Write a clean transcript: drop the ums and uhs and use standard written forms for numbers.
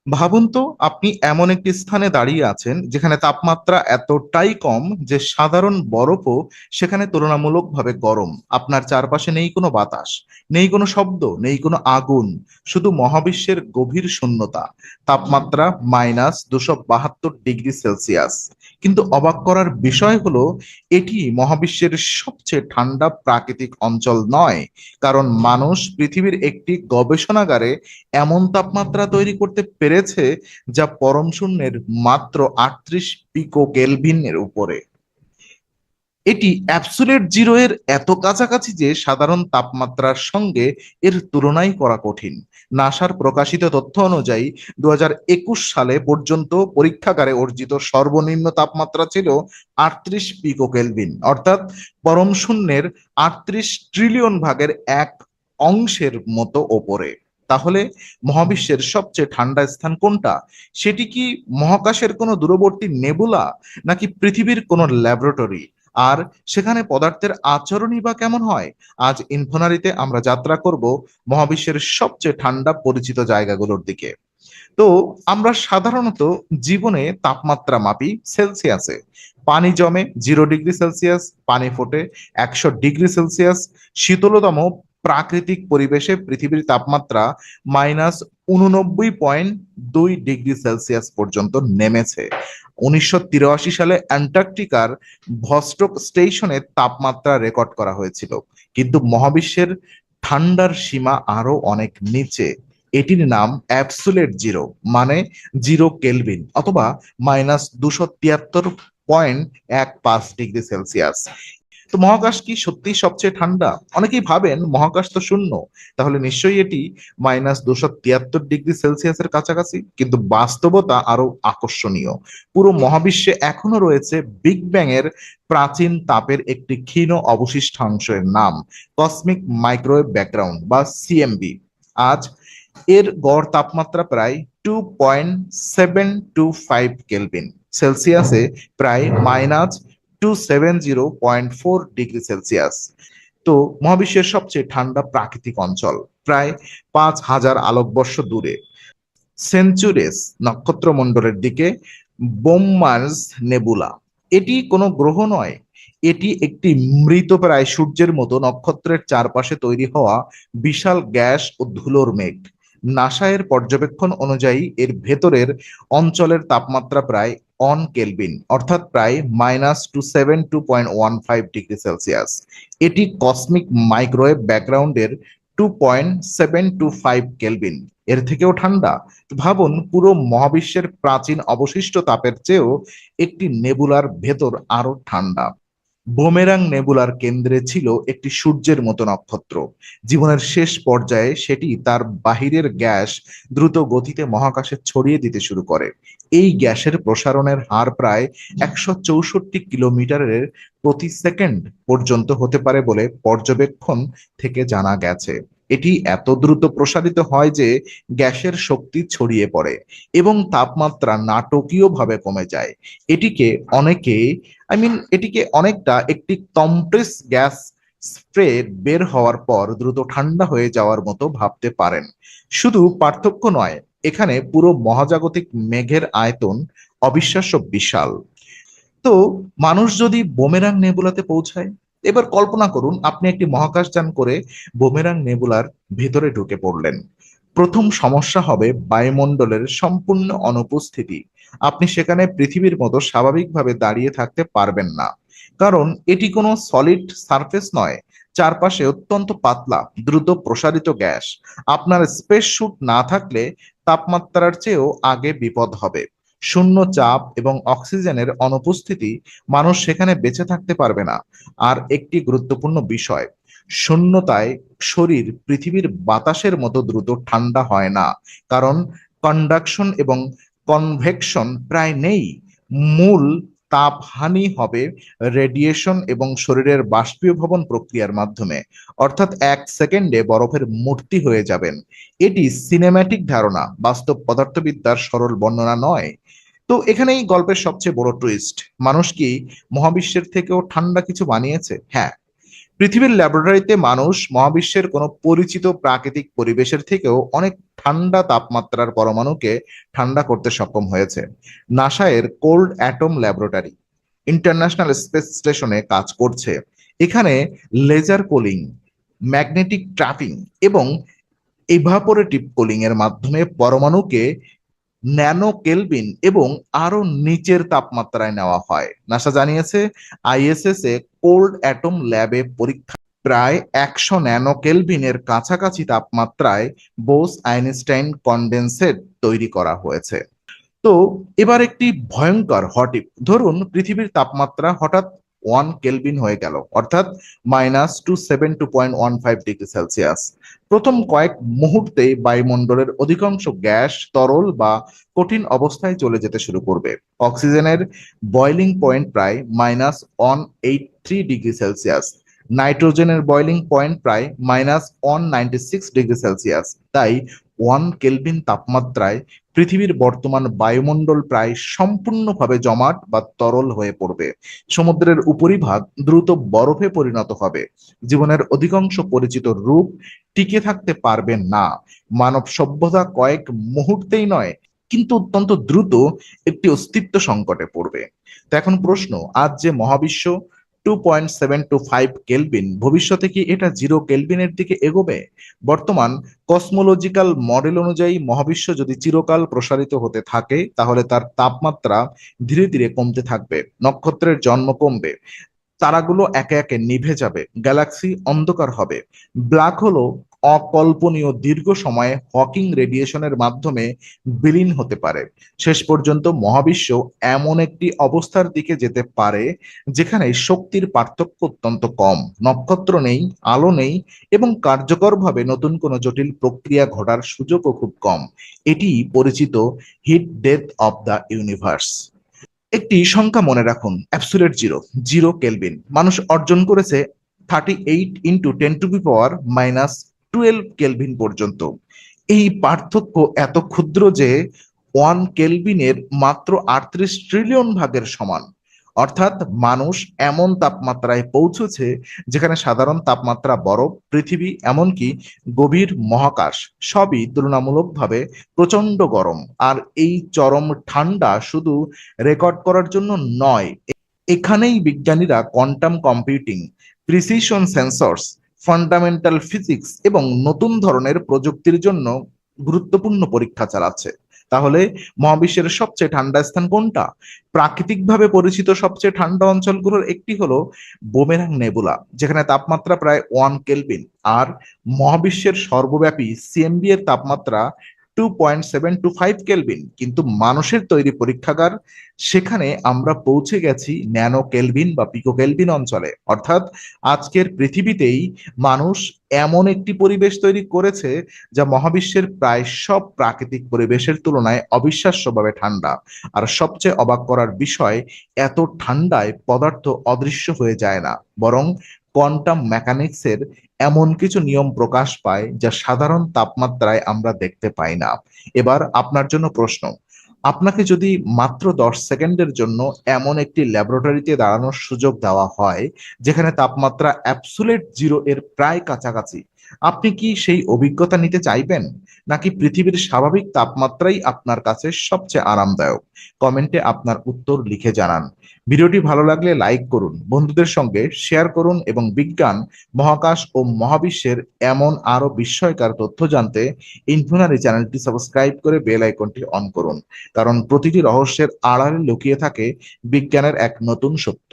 ভাবুন তো, আপনি এমন একটি স্থানে দাঁড়িয়ে আছেন যেখানে তাপমাত্রা এতটাই কম যে সাধারণ বরফও সেখানে তুলনামূলকভাবে গরম। আপনার চারপাশে নেই কোনো বাতাস, নেই কোনো শব্দ, নেই কোনো আগুন, শুধু মহাবিশ্বের গভীর শূন্যতা। তাপমাত্রা -272 ডিগ্রি সেলসিয়াস। কিন্তু অবাক করার বিষয় হলো, এটি মহাবিশ্বের সবচেয়ে ঠান্ডা প্রাকৃতিক অঞ্চল নয়। কারণ মানুষ পৃথিবীর একটি গবেষণাগারে এমন তাপমাত্রা তৈরি করতে পেরেছে যা পরম শূন্যের মাত্র 38 পিকো কেলভিনের উপরে। এটি অ্যাবসোলিউট জিরো এর এত কাছাকাছি যে সাধারণ তাপমাত্রার সঙ্গে এর তুলনাই করা কঠিন। নাসার প্রকাশিত তথ্য অনুযায়ী 2021 সালে পর্যন্ত পরীক্ষাগারে অর্জিত সর্বনিম্ন তাপমাত্রা ছিল 38 পিকো কেলভিন, অর্থাৎ পরম শূন্যের 38 ট্রিলিয়ন ভাগের এক অংশের মতো ওপরে। তাহলে মহাবিশ্বের সবচেয়ে ঠান্ডা স্থান কোনটা? সেটি কি মহাকাশের কোনো দূরবর্তী নেবুলা, নাকি পৃথিবীর কোনো ল্যাবরেটরি? আর সেখানে পদার্থের আচরণই বা কেমন হয়? আজ ইনফোনারিতে আমরা যাত্রা করব মহাবিশ্বের সবচেয়ে ঠান্ডা পরিচিত জায়গাগুলোর দিকে। তো আমরা সাধারণত জীবনে তাপমাত্রা মাপি সেলসিয়াসে। পানি জমে 0 ডিগ্রি সেলসিয়াস, পানি ফোটে 100 ডিগ্রি সেলসিয়াস। শীতলতম প্রাকৃতিক পরিবেশে পৃথিবীর তাপমাত্রা -89.2 ডিগ্রি সেলসিয়াস পর্যন্ত নেমেছে। 1983 সালে অ্যান্টার্কটিকার ভস্টক স্টেশনে তাপমাত্রা রেকর্ড করা হয়েছিল। কিন্তু মহাবিশ্বের ঠান্ডার সীমা আরো অনেক নিচে। এটির নাম অ্যাবসোলিউট জিরো, মানে 0 কেলভিন, অথবা -273.15 ডিগ্রি সেলসিয়াস। তো মহাকাশ কি সত্যি সবচেয়ে ঠান্ডা? অনেকেই ভাবেন মহাকাশ তো শূন্য, তাহলে নিশ্চয়ই এটি -273 ডিগ্রি সেলসিয়াসের কাছাকাছি। কিন্তু বাস্তবতা আরো আকর্ষণীয়। পুরো মহাবিশ্বে এখনো রয়েছে বিগ ব্যাং এর প্রাচীন তাপের একটি ক্ষীণ অবশিষ্টাংশের নাম কসমিক মাইক্রোওয়েভ ব্যাকগ্রাউন্ড বা সিএমবি। আজ এর গড় তাপমাত্রা প্রায় 2.725 কেলভিন, সেলসিয়াসে প্রায় -270.4 ডিগ্রি সেলসিয়াস। তো মহাবিশ্বের সবচেয়ে ঠান্ডা প্রাকৃতিক অঞ্চল প্রায় 5,000 আলোকবর্ষ দূরে, সেঞ্চুরেস নক্ষত্রমণ্ডলের দিকে, বোম্মার্স নেবুলা। এটি কোনো গ্রহ নয়, এটি একটি মৃতপ্রায় সূর্যের মতো নক্ষত্রের চারপাশে তৈরি হওয়া বিশাল গ্যাস ও ধুলোর মেঘ। নাসা এর পর্যবেক্ষণ অনুযায়ী এর ভেতরের অঞ্চলের তাপমাত্রা প্রায় 1 কেলভিন, অর্থাৎ প্রায় -272.15 ডিগ্রি সেলসিয়াস। এটি কসমিক মাইক্রোওয়েভ ব্যাকগ্রাউন্ডের 2.725 কেলভিন, এর থেকেও ঠান্ডা। ভাবুন, পুরো মহাবিশ্বের প্রাচীন অবশিষ্ট তাপের চেয়েও একটি নেবুলার ভেতর আরো ঠান্ডা। বুমেরাং নেবুলার কেন্দ্রে ছিল একটি সূর্যের মতো নক্ষত্র। জীবনের শেষ পর্যায়ে সেটি তার বাহিরের গ্যাস দ্রুত গতিতে মহাকাশে ছড়িয়ে দিতে শুরু করে। এই গ্যাসের প্রসারণের হার প্রায় 164 কিলোমিটারের প্রতি সেকেন্ড পর্যন্ত হতে পারে বলে পর্যবেক্ষণ থেকে জানা গেছে। এটি এত দ্রুত প্রসারিত হয় যে গ্যাসের শক্তি ছড়িয়ে পড়ে এবং তাপমাত্রা নাটকীয়ভাবে কমে যায়। এটিকে অনেকে এটিকে অনেকটা একটি কম্প্রেস গ্যাস স্প্রে বের হওয়ার পর দ্রুত ঠান্ডা হয়ে যাওয়ার মতো ভাবতে পারেন। শুধু পার্থক্য নয়, এখানে পুরো মহাজাগতিক মেঘের আয়তন অবিশ্বাস্য বিশাল। তো মানুষ যদি বুমেরাং নেবুলাতে পৌঁছায়, এবার কল্পনা করুন আপনি একটি মহাকাশযান করে বুমেরাং নেবুলার ভেতরে ঢুকে পড়লেন। প্রথম সমস্যা হবে বায়ুমণ্ডলের সম্পূর্ণ অনুপস্থিতি। আপনি সেখানে পৃথিবীর মতো স্বাভাবিকভাবে দাঁড়িয়ে থাকতে পারবেন না, কারণ এটি কোনো সলিড সারফেস নয়। চারপাশে অত্যন্ত পাতলা দ্রুত প্রসারিত গ্যাস। আপনার স্পেস স্যুট না থাকলে তাপমাত্রার চেয়েও আগে বিপদ হবে। শূন্য চাপ এবং অক্সিজেনের অনুপস্থিতি, মানুষ সেখানে বেঁচে থাকতে পারবে না। আর একটি গুরুত্বপূর্ণ বিষয়, শূন্যতায় শরীর পৃথিবীর বাতাসের মতো দ্রুত ঠান্ডা হয় না, কারণ কন্ডাকশন এবং কনভেকশন প্রায় নেই। মূল তাপহানি হবে রেডিয়েশন এবং শরীরের বাষ্পীয়ভবন প্রক্রিয়ার মাধ্যমে, অর্থাৎ 1 সেকেন্ডে বরফের মূর্তি হয়ে যাবেন। এটি সিনেম্যাটিক ধারণা, বাস্তব পদার্থবিদ্যার সরল বর্ণনা নয়। তো এখানেই গল্পের সবচেয়ে বড় টুইস্ট, মানুষ কি মহাবিশ্বের থেকেও ঠান্ডা কিছু বানিয়েছে? হ্যাঁ, পৃথিবীর ল্যাবরেটরিতে মানুষ মহাবিশ্বের কোনো পরিচিত প্রাকৃতিক পরিবেশের থেকেও অনেক ঠান্ডা তাপমাত্রার পরমাণুকে ঠান্ডা করতে সক্ষম হয়েছে। নাসা এর cold atom laboratory international space স্টেশনে কাজ করছে। এখানে লেজার কুলিং, ম্যাগনেটিক ট্র্যাপিং এবং ইভাপোরেটিভ কুলিং এর মাধ্যমে পরমাণুকে ন্যানো কেলভিন এবং আরো নিচের তাপমাত্রায় নেওয়া হয়। নাসা জানিয়েছে আইএসএস এ কোল্ড অ্যাটম ল্যাবে পরীক্ষা প্রায় 100 ন্যানো কেলভিনের কাছাকাছি তাপমাত্রায় বোস আইনস্টাইন কনডেনসেট তৈরি করা হয়েছে। তো এবার একটি ভয়ঙ্কর হটিপ, ধরুন পৃথিবীর তাপমাত্রা হঠাৎ 1 কেলভিন হয়ে গেল, অর্থাৎ -272.15 ডিগ্রি সেলসিয়াস। প্রথম কয়েক মুহূর্তে বায়ুমণ্ডলের অধিকাংশ গ্যাস তরল বা কঠিন অবস্থায় চলে যেতে শুরু করবে। অক্সিজেনের বয়লিং পয়েন্ট প্রায় -183 ডিগ্রি সেলসিয়াস, নাইট্রোজেনের বয়লিং পয়েন্ট প্রায় -196 ডিগ্রি সেলসিয়াস। তাই 1 কেলভিন তাপমাত্রায় পৃথিবীর বর্তমান বায়ুমণ্ডল প্রায় সম্পূর্ণভাবে জমাট বা তরল হয়ে পড়বে। সমুদ্রের উপরিভাগ দ্রুত বরফে পরিণত হবে। জীবনের অধিকাংশ পরিচিত রূপ টিকে থাকতে পারবে না। মানব সভ্যতা কয়েক মুহূর্তেই নয়, কিন্তু অত্যন্ত দ্রুত একটি অস্তিত্ব সংকটে পড়বে। তো এখন প্রশ্ন, আজ যে মহাবিশ্ব 2.725 কেলভিন, ভবিষ্যতে কি এটা 0 কেলভিনের দিকে এগোবে? বর্তমান কসমোলজিক্যাল মডেল অনুযায়ী মহাবিশ্ব যদি চিরকাল প্রসারিত হতে থাকে, তাহলে তার তাপমাত্রা ধীরে ধীরে কমতে থাকবে, নক্ষত্রের জন্ম কমবে, তারাগুলো একে একে নিভে যাবে, গ্যালাক্সি অন্ধকার হবে, ব্ল্যাক হোলও অকল্পনীয় দীর্ঘ সময়ে হকিং রেডিয়েশনের মাধ্যমে বিলীন হতে পারে। শেষ পর্যন্ত মহাবিশ্ব এমন একটি অবস্থার দিকে যেতে পারে যেখানে শক্তির পার্থক্য অত্যন্ত কম, নক্ষত্র নেই, আলো নেই এবং কার্যকরভাবে নতুন কোনো জটিল প্রক্রিয়া ঘটার সুযোগও খুব কম। এটি পরিচিত heat death of the universe. একটি সংখ্যা মনে রাখুন, অ্যাবসুলেট জিরো, 0 কেলভিন। মানুষ অর্জন করেছে 38 × 10⁻⁻12 কেলভিন পর্যন্ত। এই পার্থক্য এত ক্ষুদ্র যে 1 কেলভিনের মাত্র 38 ট্রিলিয়ন ভাগের সমান। অর্থাৎ মানুষ এমন তাপমাত্রায় পৌঁছেছে যেখানে সাধারণ তাপমাত্রা, বরফ, পৃথিবী, এমনকি গভীর মহাকাশ সবই তুলনামূলকভাবে প্রচন্ড গরম। আর এই চরম ঠান্ডা শুধু রেকর্ড করার জন্য নয়, এখানেই বিজ্ঞানীরা quantum computing, precision sensors, fundamental physics এবং নতুন ধরনের প্রযুক্তির জন্য গুরুত্বপূর্ণ পরীক্ষা চালাচ্ছে। তাহলে মহাবিশ্বের সবচেয়ে ঠান্ডা স্থান কোনটা? প্রাকৃতিকভাবে পরিচিত সবচেয়ে ঠান্ডা অঞ্চলগুলোর একটি হলো বুমেরাং নেবুলা, যেখানে তাপমাত্রা প্রায় 1 কেলভিন। আর মহাবিশ্বের সর্বব্যাপী সিএমবি এর তাপমাত্রা 2.725 কেলভিন। কিন্তু মানুষের তৈরি পরীক্ষাগার, সেখানে আমরা পৌঁছে গেছি ন্যানো কেলভিন বা পিকো কেলভিন অঞ্চলে। অর্থাৎ আজকের পৃথিবীতেই মানুষ এমন একটি পরিবেশ তৈরি করেছে যা মহাবিশ্বের প্রায় সব প্রাকৃতিক পরিবেশের তুলনায় অবিশ্বাস্যভাবে ঠান্ডা। আর সবচেয়ে অবাক করার বিষয়, এত ঠান্ডায় পদার্থ অদৃশ্য হয়ে যায় না, বরং কোয়ান্টাম মেকানিক্সের এমন কিছু নিয়ম প্রকাশ পায় যা সাধারণ তাপমাত্রায় আমরা দেখতে পাই না। এবার আপনার জন্য প্রশ্ন, আপনাকে যদি মাত্র 10 সেকেন্ডের জন্য এমন একটি ল্যাবরেটরিতে দাঁড়ানোর সুযোগ দেওয়া হয় যেখানে তাপমাত্রা অ্যাবসুলেট জিরো এর প্রায় কাছাকাছি, আপনি কি সেই অভিজ্ঞতা নিতে চাইবেন, নাকি পৃথিবীর স্বাভাবিক তাপমাত্রাই আপনার কাছে সবচেয়ে আরামদায়ক? কমেন্টে আপনার উত্তর লিখে জানান। ভিডিওটি ভালো লাগলে লাইক করুন, বন্ধুদের সঙ্গে শেয়ার করুন এবং বিজ্ঞান, মহাকাশ ও মহাবিশ্বের এমন আরো বিস্ময়কর তথ্য জানতে ইনফোনারি চ্যানেলটি সাবস্ক্রাইব করে বেল আইকনটি অন করুন, কারণ প্রতিটি রহস্যের আড়ালে লুকিয়ে থাকে বিজ্ঞানের এক নতুন সত্য।